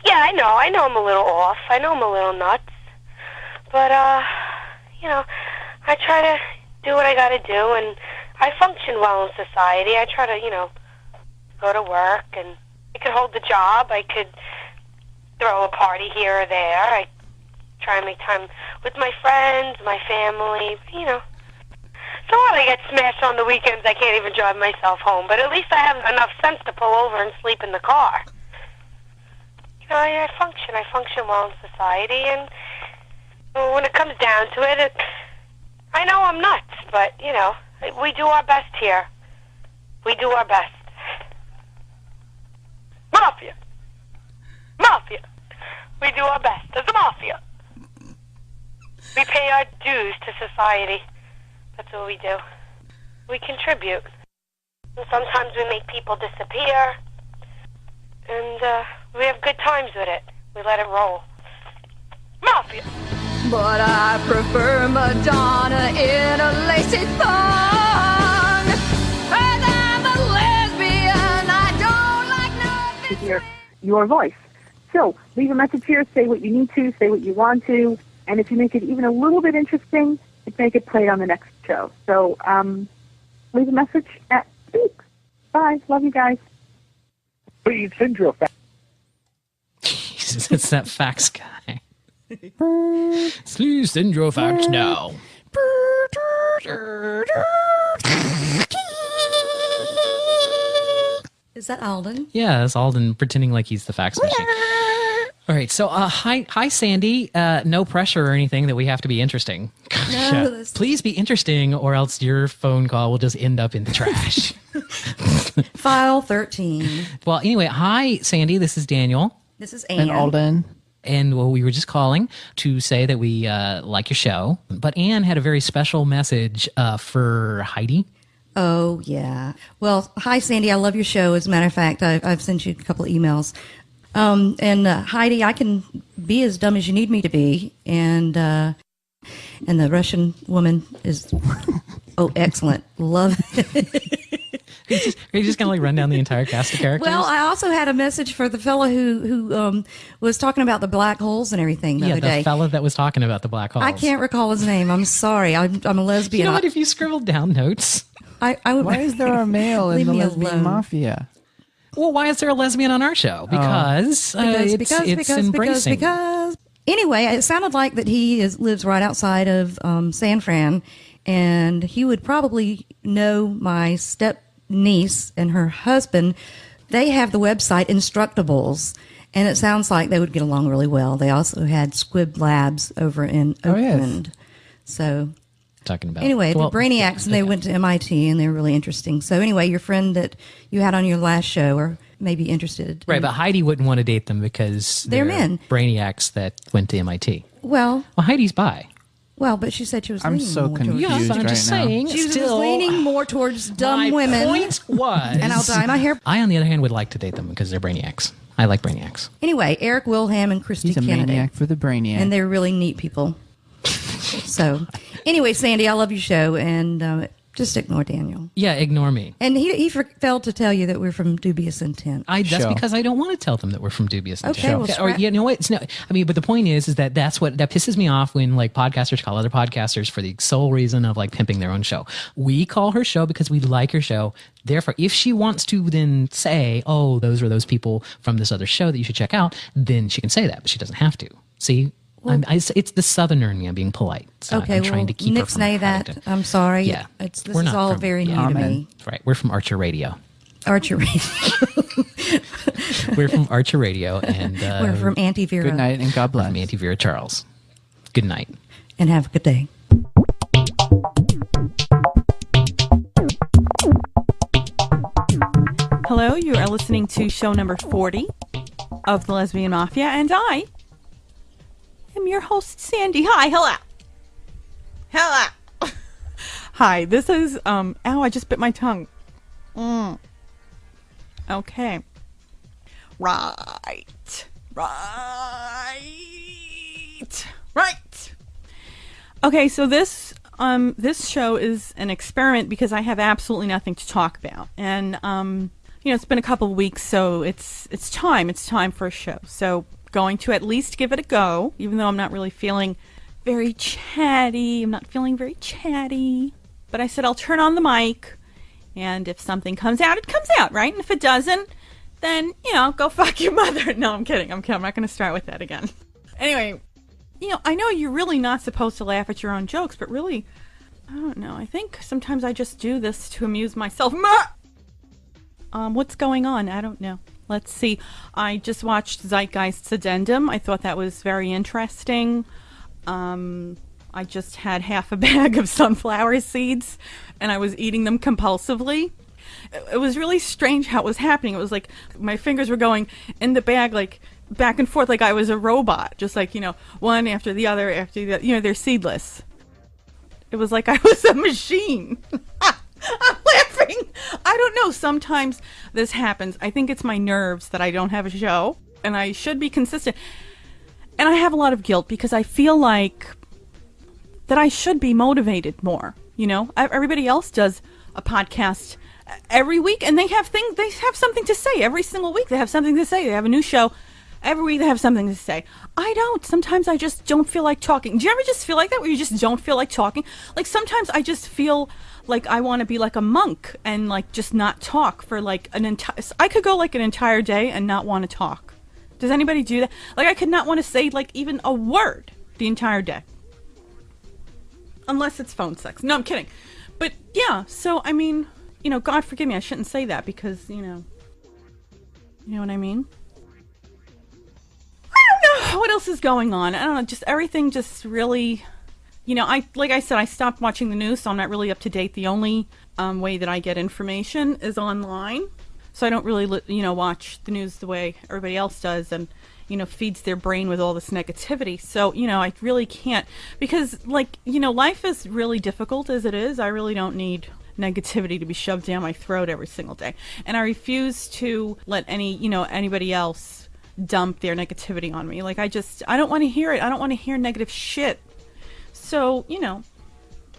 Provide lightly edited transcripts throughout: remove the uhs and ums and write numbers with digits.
Yeah, I know I'm a little off. I know I'm a little nuts. But, you know, I try to do what I gotta do, and I function well in society. I try to, you know, go to work, and I could hold the job. I could throw a party here or there. I try and make time with my friends, my family, you know. So what, I get smashed on the weekends. I can't even drive myself home, but at least I have enough sense to pull over and sleep in the car. You know, I function well in society, and when it comes down to it, I know I'm nuts, but, you know, we do our best here. We do our best. Mafia! Mafia! We do our best as a mafia. We pay our dues to society. That's what we do. We contribute. And sometimes we make people disappear, and we have good times with it. We let it roll. Mafia! But I prefer Madonna in a lacy thong. And I'm a lesbian. I don't like nothing. Hear your voice. So leave a message here. Say what you need to. Say what you want to. And if you make it even a little bit interesting, make it play on the next show. So leave a message at Speaks. Bye. Love you guys. Please send your fax. Jesus, it's that fax guy. Please send your fax now. Is that Alden? Yeah, that's Alden pretending like he's the fax machine. All right, so hi Sandy. No pressure or anything that we have to be interesting. No, please be interesting, or else your phone call will just end up in the trash. File 13. Well, anyway, hi Sandy. This is Daniel. This is Ann. And Alden. And well, we were just calling to say that we like your show. But Anne had a very special message for Heidi. Oh, yeah. Well, hi, Sandy. I love your show. As a matter of fact, I've sent you a couple of emails. And Heidi, I can be as dumb as you need me to be. And the Russian woman is, excellent. Love it. Are you just going to like run down the entire cast of characters? Well, I also had a message for the fella who was talking about the black holes and everything the other day. Yeah, the fella that was talking about the black holes. I can't recall his name. I'm sorry. I'm a lesbian. You know what? If you scribbled down notes. I would, why is there a male in the Lesbian Mafia? Well, why is there a lesbian on our show? Because it's embracing. Because anyway, it sounded like that he lives right outside of San Fran, and he would probably know my step niece and her husband. They have the website Instructables, and it sounds like they would get along really well. They also had Squib Labs over in Oakland. Yes. So talking about anyway, the Brainiacs, and they went to MIT, and they're really interesting. So anyway, your friend that you had on your last show or may be interested. Right, but Heidi wouldn't want to date them because they're men. Brainiacs that went to MIT. Well, Heidi's bi. Well, but she said she was I'm leaning so more confused towards, I'm just right now. saying. She was still, leaning more towards dumb women. My point was... And I'll dye my hair. I, on the other hand, would like to date them because they're Brainiacs. I like Brainiacs. Anyway, Eric Wilhelm and Christy He's a Kennedy. maniac for the Brainiac. And they're really neat people. So, anyway, Sandy, I love your show, and just ignore Daniel. Yeah, ignore me. And he failed to tell you that we're from Dubious Intent. That's because I don't want to tell them that we're from Dubious Intent. Okay, well, or you know what? It's not, I mean, but the point is that that pisses me off when like podcasters call other podcasters for the sole reason of like pimping their own show. We call her show because we like her show. Therefore, if she wants to then say, "Oh, those are those people from this other show that you should check out," then she can say that, but she doesn't have to. See. Well, it's the Southerner in me. I'm being polite. So okay, I'm trying to keep her from that. I'm sorry. Yeah, this is all very new to me. Right, we're from Archer Radio. Archer Radio. We're from Archer Radio, and we're from Auntie Vera. Good night, and God bless. From Auntie Vera Charles. Good night, and have a good day. Hello, you are listening to show number 40 of the Lesbian Mafia, and I am your host, Sandy. Hi, hello. Hi, this is, ow, I just bit my tongue. Okay. Right. Okay, so this this show is an experiment because I have absolutely nothing to talk about. And, it's been a couple of weeks, so it's time. It's time for a show. So going to at least give it a go, even though I'm not really feeling very chatty. I'm not feeling very chatty. But I said I'll turn on the mic, and if something comes out, it comes out, right? And if it doesn't, then, go fuck your mother. No, I'm kidding. I'm not going to start with that again. Anyway, I know you're really not supposed to laugh at your own jokes, but really, I don't know. I think sometimes I just do this to amuse myself. What's going on? I don't know. Let's see. I just watched Zeitgeist's Addendum. I thought that was very interesting. I just had half a bag of sunflower seeds, and I was eating them compulsively. It was really strange how it was happening. It was like my fingers were going in the bag, like back and forth, like I was a robot, just like, one after the other after the, they're seedless. It was like I was a machine. I'm laughing. I don't know. Sometimes this happens. I think it's my nerves that I don't have a show, and I should be consistent. And I have a lot of guilt because I feel like that I should be motivated more. Everybody else does a podcast every week, and they have something to say every single week. They have something to say. They have a new show every week. They have something to say. I don't. Sometimes I just don't feel like talking. Do you ever just feel like that, where you just don't feel like talking? Like sometimes I just feel like I want to be like a monk and like just not talk for like an entire. I could go like an entire day and not want to talk. Does anybody do that? Like I could not want to say like even a word the entire day, unless it's phone sex. No, I'm kidding. But yeah. So I mean, God forgive me, I shouldn't say that because you know what I mean. I don't know what else is going on. I don't know. Just everything just really. Like I said, I stopped watching the news, so I'm not really up to date. The only way that I get information is online. So I don't really, watch the news the way everybody else does and, feeds their brain with all this negativity. So, I really can't because, life is really difficult as it is. I really don't need negativity to be shoved down my throat every single day. And I refuse to let anybody else dump their negativity on me. Like, I don't want to hear it. I don't want to hear negative shit. So,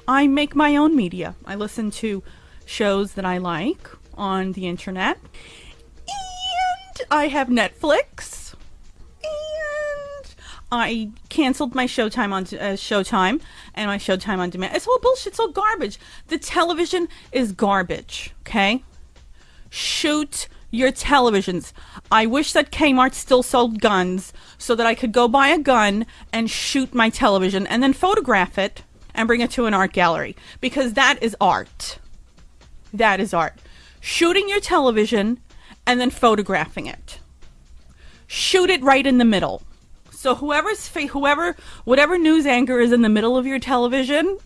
I make my own media. I listen to shows that I like on the internet. And I have Netflix. And I canceled my Showtime on Showtime and my Showtime on Demand. It's all bullshit. It's all garbage. The television is garbage, okay? Shoot your televisions. I wish that Kmart still sold guns so that I could go buy a gun and shoot my television and then photograph it and bring it to an art gallery, because that is art. That is art. Shooting your television and then photographing it. Shoot it right in the middle. So whatever news anchor is in the middle of your television,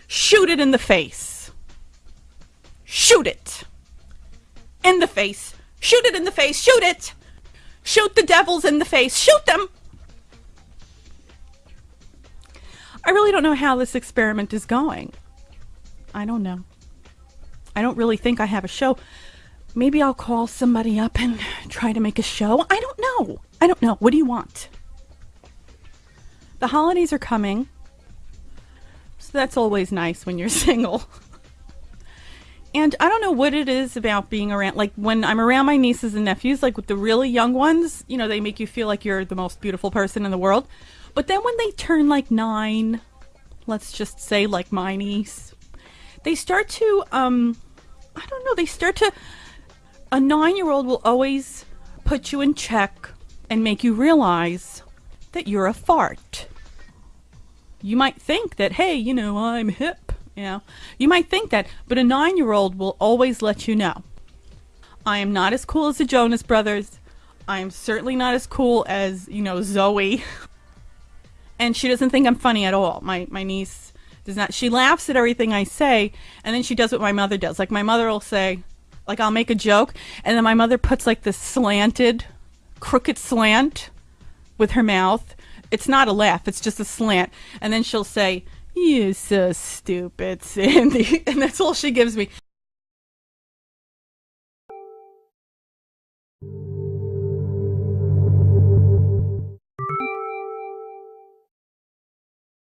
shoot it in the face. Shoot it. In the face. Shoot it in the face. Shoot it. Shoot the devils in the face. Shoot them. I really don't know how this experiment is going. I don't know. I don't really think I have a show. Maybe I'll call somebody up and try to make a show. I don't know. What do you want? The holidays are coming. So that's always nice when you're single. And I don't know what it is about being around, like when I'm around my nieces and nephews, like with the really young ones, they make you feel like you're the most beautiful person in the world. But then when they turn like 9, let's just say like my niece, they start to, a 9-year-old will always put you in check and make you realize that you're a fart. You might think that, hey, I'm hip. You might think that, but a 9-year-old will always let you know. I am not as cool as the Jonas Brothers. I am certainly not as cool as, Zoe. And she doesn't think I'm funny at all. My niece does not. She laughs at everything I say, and then she does what my mother does. Like, my mother will say, like, I'll make a joke, and then my mother puts, like, this crooked slant with her mouth. It's not a laugh. It's just a slant. And then she'll say, "You're so stupid, Sandy." And that's all she gives me.